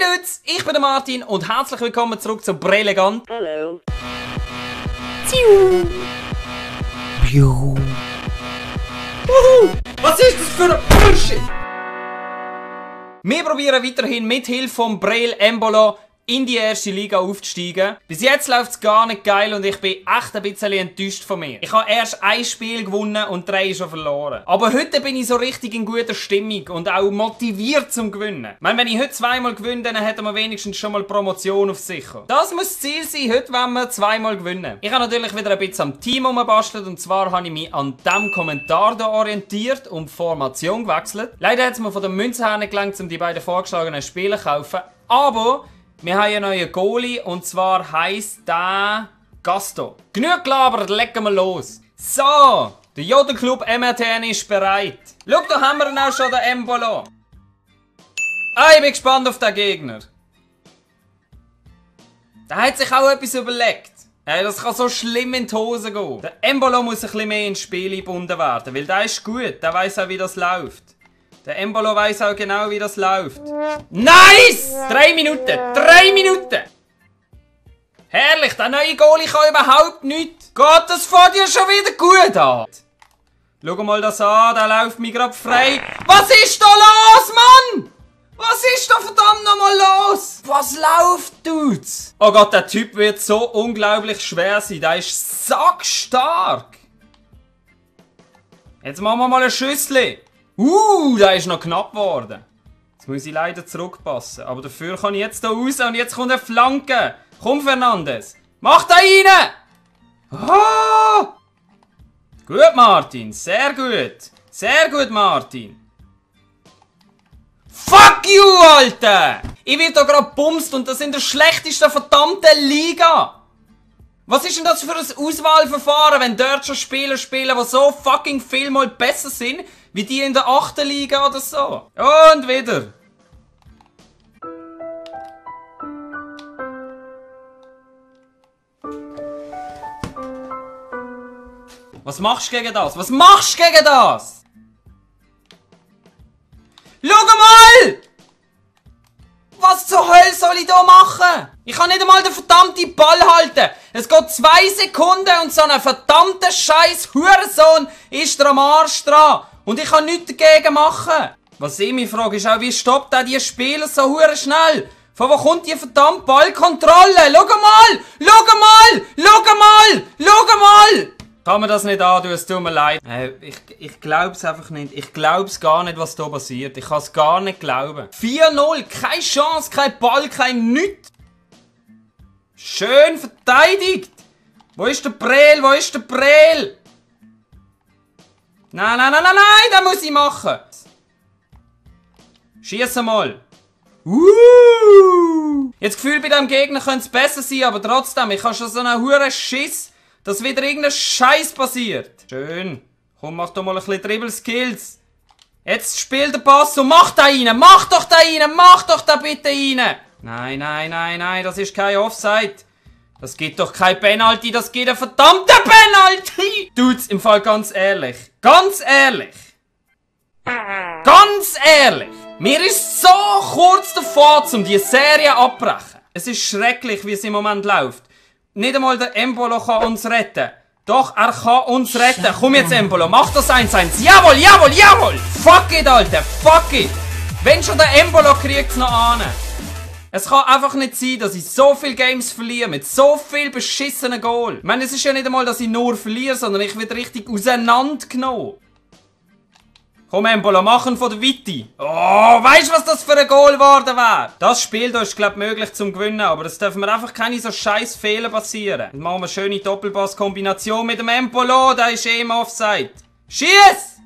Hey Dudes, ich bin der Martin und herzlich willkommen zurück zu Brilligant. Hallo. Was ist das für ein Bullshit? Wir probieren weiterhin mit Hilfe von Brel Embolo in die erste Liga aufzusteigen. Bis jetzt läuft es gar nicht geil und ich bin echt ein bisschen enttäuscht von mir. Ich habe erst ein Spiel gewonnen und 3 schon verloren. Aber heute bin ich so richtig in guter Stimmung und auch motiviert zum Gewinnen. Ich meine, wenn ich heute zweimal gewinne, dann hätten wir wenigstens schon mal Promotion auf sicher. Das muss das Ziel sein, heute wollen wir zweimal gewinnen. Ich habe natürlich wieder ein bisschen am Team rumbastelt und zwar habe ich mich an diesem Kommentar hier orientiert und die Formation gewechselt. Leider hat es mir von den Münzen her nicht gelangt, um die beiden vorgeschlagenen Spiele zu kaufen. Aber wir haben einen neuen Goalie und zwar heisst der Gasto. Genug gelabert, legen wir los. So, der Jodelclub MRTN ist bereit. Schau, da haben wir ihn auch schon, den Embolo. Ich bin gespannt auf den Gegner. Der hat sich auch etwas überlegt. Das kann so schlimm in die Hose gehen. Der Embolo muss ein bisschen mehr ins Spiel eingebunden werden, weil der ist gut, der weiss auch, wie das läuft. Der Embolo weiss auch genau, wie das läuft. Nice! 3 Minuten! 3 Minuten! Herrlich, der neue Goalie kann überhaupt nichts. Geht das von dir schon wieder gut an? Schau mal das an, der läuft mir gerade frei. Was ist da los, Mann? Was ist da verdammt nochmal los? Was läuft, Dudes? Oh Gott, der Typ wird so unglaublich schwer sein. Der ist sackstark. Jetzt machen wir mal ein Schüssli. Der ist noch knapp geworden. Jetzt muss ich leider zurückpassen. Aber dafür kann ich jetzt hier raus und jetzt kommt eine Flanke. Komm, Fernandes. Mach da rein! Oh! Gut, Martin. Sehr gut. Sehr gut, Martin. Fuck you, Alter! Ich werde hier gerade bumst und das in der schlechtesten verdammten Liga. Was ist denn das für ein Auswahlverfahren, wenn dort schon Spieler spielen, die so fucking viel mal besser sind, wie die in der 8. Liga oder so? Und wieder. Was machst du gegen das? Was machst du gegen das? Schau mal! Was zur Hölle soll ich da machen? Ich kann nicht einmal den verdammten Ball halten. Es geht 2 Sekunden und so ein verdammter scheiß Hurensohn ist am Arsch dran. Und ich kann nichts dagegen machen. Was ich mich frage, ist auch, wie stoppt der die Spieler so hure schnell? Von wo kommt die verdammte Ballkontrolle? Schau mal! Schau mal! Schau mal! Schau mal! Kann man das nicht antun, es tut mir leid. Ich glaub's einfach nicht. Ich glaub's gar nicht, was da passiert. Ich kann's gar nicht glauben. 4-0, keine Chance, kein Ball, kein Nichts. Schön verteidigt. Wo ist der Brel? Wo ist der Brel? Nein, nein, nein, nein, nein, das muss ich machen. Schieß mal. Jetzt Gefühl, bei diesem Gegner könnte es besser sein, aber trotzdem, ich habe schon so einen huren Schiss, dass wieder irgendein Scheiß passiert. Schön. Komm, mach doch mal ein bisschen Dribble-Skills. Jetzt spiel den Pass und mach da rein. Mach doch da rein. Mach doch da bitte rein. Nein, nein, nein, nein. Das ist kein Offside. Das gibt doch kein Penalty. Das gibt ein verdammter Penalty. Dudes, im Fall ganz ehrlich. Ganz ehrlich. Ganz ehrlich. Mir ist so kurz davor, um die Serie abbrechen. Es ist schrecklich, wie es im Moment läuft. Nicht einmal der Embolo kann uns retten. Doch, er kann uns retten. Komm jetzt, Embolo, mach das 1-1. Jawohl, jawohl, jawohl! Fuck it, Alter, fuck it! Wenn schon der Embolo kriegt's noch an. Es kann einfach nicht sein, dass ich so viele Games verliere mit so viel beschissenen Goal. Ich meine, es ist ja nicht einmal, dass ich nur verliere, sondern ich werde richtig auseinandergenommen. Komm, Embolo, machen von der Weite. Oh, weißt du, was das für ein Goal geworden wäre? Das Spiel da ist, glaube ich, möglich zum Gewinnen, aber es dürfen mir einfach keine so scheiß Fehler passieren. Dann machen wir eine schöne Doppelpass-Kombination mit dem Embolo, der ist im Offside. Schieß!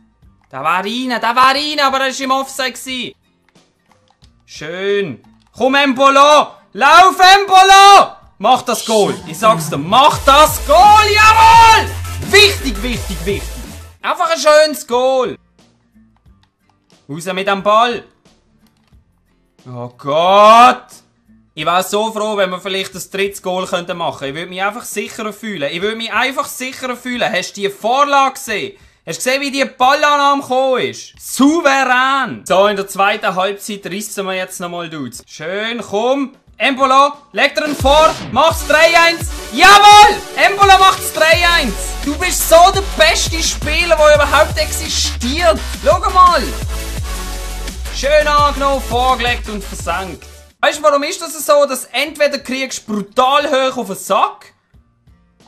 Der war rein, aber er war im Offside gewesen. Schön. Komm, Embolo! Lauf, Embolo! Mach das Goal. Ich sag's dir, mach das Goal, jawohl! Wichtig, wichtig, wichtig. Einfach ein schönes Goal. Raus mit dem Ball. Oh Gott. Ich wäre so froh, wenn wir vielleicht das 3. Goal machen könnten. Ich würde mich einfach sicherer fühlen. Hast du die Vorlage gesehen? Hast du gesehen, wie die Ballannahme gekommen ist? Souverän! So, in der zweiten Halbzeit rissen wir jetzt nochmal Dudes. Schön, komm. Embolo, leg dir ihn vor, mach's 3-1. Jawohl! Embolo macht's 3-1. Du bist so der beste Spieler, der überhaupt existiert. Schau mal. Schön angenommen, vorgelegt und versenkt. Weißt du, warum ist das so, dass entweder kriegst du brutal hoch auf den Sack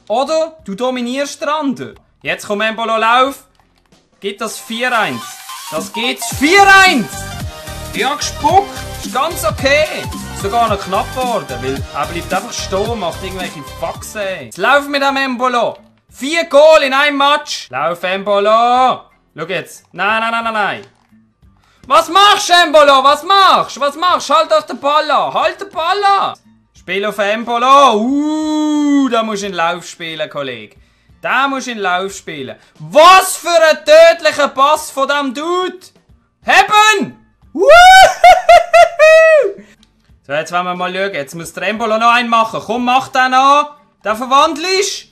oder du dominierst den anderen. Jetzt kommt Embolo, lauf. Geht das 4-1. Das geht's 4-1. Ja, gespuckt. Ist ganz okay. Sogar noch knapp geworden, weil er bleibt einfach stehen und macht irgendwelche Faxen. Jetzt lauf mit dem Embolo. 4 Goal in einem Match. Lauf, Embolo. Schau jetzt. Nein. Was machst du, Embolo? Was machst? Halt doch den Ball an. Halt den Ball an. Spiel auf Embolo. Da musst du in Lauf spielen, Kollege. Da musst du in Lauf spielen. Was für ein tödlicher Pass von diesem Dude. Heben! So, jetzt wollen wir mal schauen. Jetzt muss der Embolo noch einen machen. Komm, mach den an. Den verwandelst.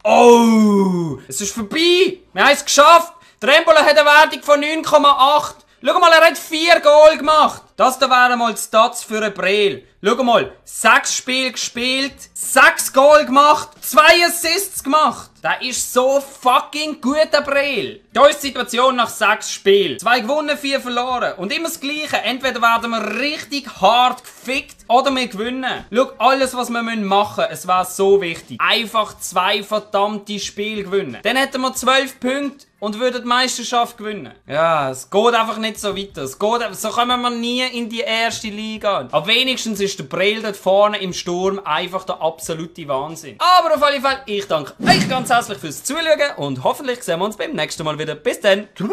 Oh! Es ist vorbei. Wir haben es geschafft. Der Embolo hat eine Wertung von 9,8. Schau mal, er hat 4 Goal gemacht. Das da wären mal die Stats für einen Breel. Schau mal, 6 Spiele gespielt, 6 Goal gemacht, 2 Assists gemacht. Der ist so fucking gut, der Breel. Da ist die Situation nach 6 Spielen. 2 gewonnen, 4 verloren. Und immer das Gleiche. Entweder werden wir richtig hart gefickt oder wir gewinnen. Schau, alles was wir machen müssen, es wäre so wichtig. Einfach 2 verdammte Spiele gewinnen. Dann hätten wir 12 Punkte und würden die Meisterschaft gewinnen. Ja, es geht einfach nicht so weiter. So kommen wir nie in die erste Liga. Aber wenigstens ist der Breel dort vorne im Sturm einfach der absolute Wahnsinn. Aber auf alle Fälle, ich danke euch ganz herzlich fürs Zuschauen und hoffentlich sehen wir uns beim nächsten Mal wieder. Bis dann. Tschüss!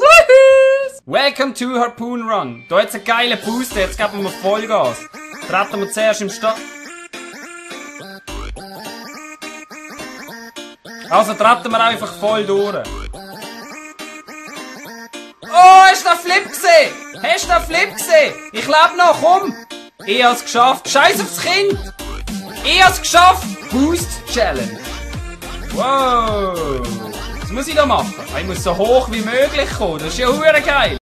Welcome to Harpoon Run. Da jetzt einen geilen Booster, jetzt geben wir Vollgas. Treten wir zuerst im Start. Also treten wir einfach voll durch. Oh, hast du den Flip gesehen? Ich lebe noch, komm! Ich hab's geschafft. Scheiß aufs Kind! Ich hab's geschafft! Boost Challenge. Wow! Was muss ich da machen? Ich muss so hoch wie möglich kommen. Das ist ja hure geil.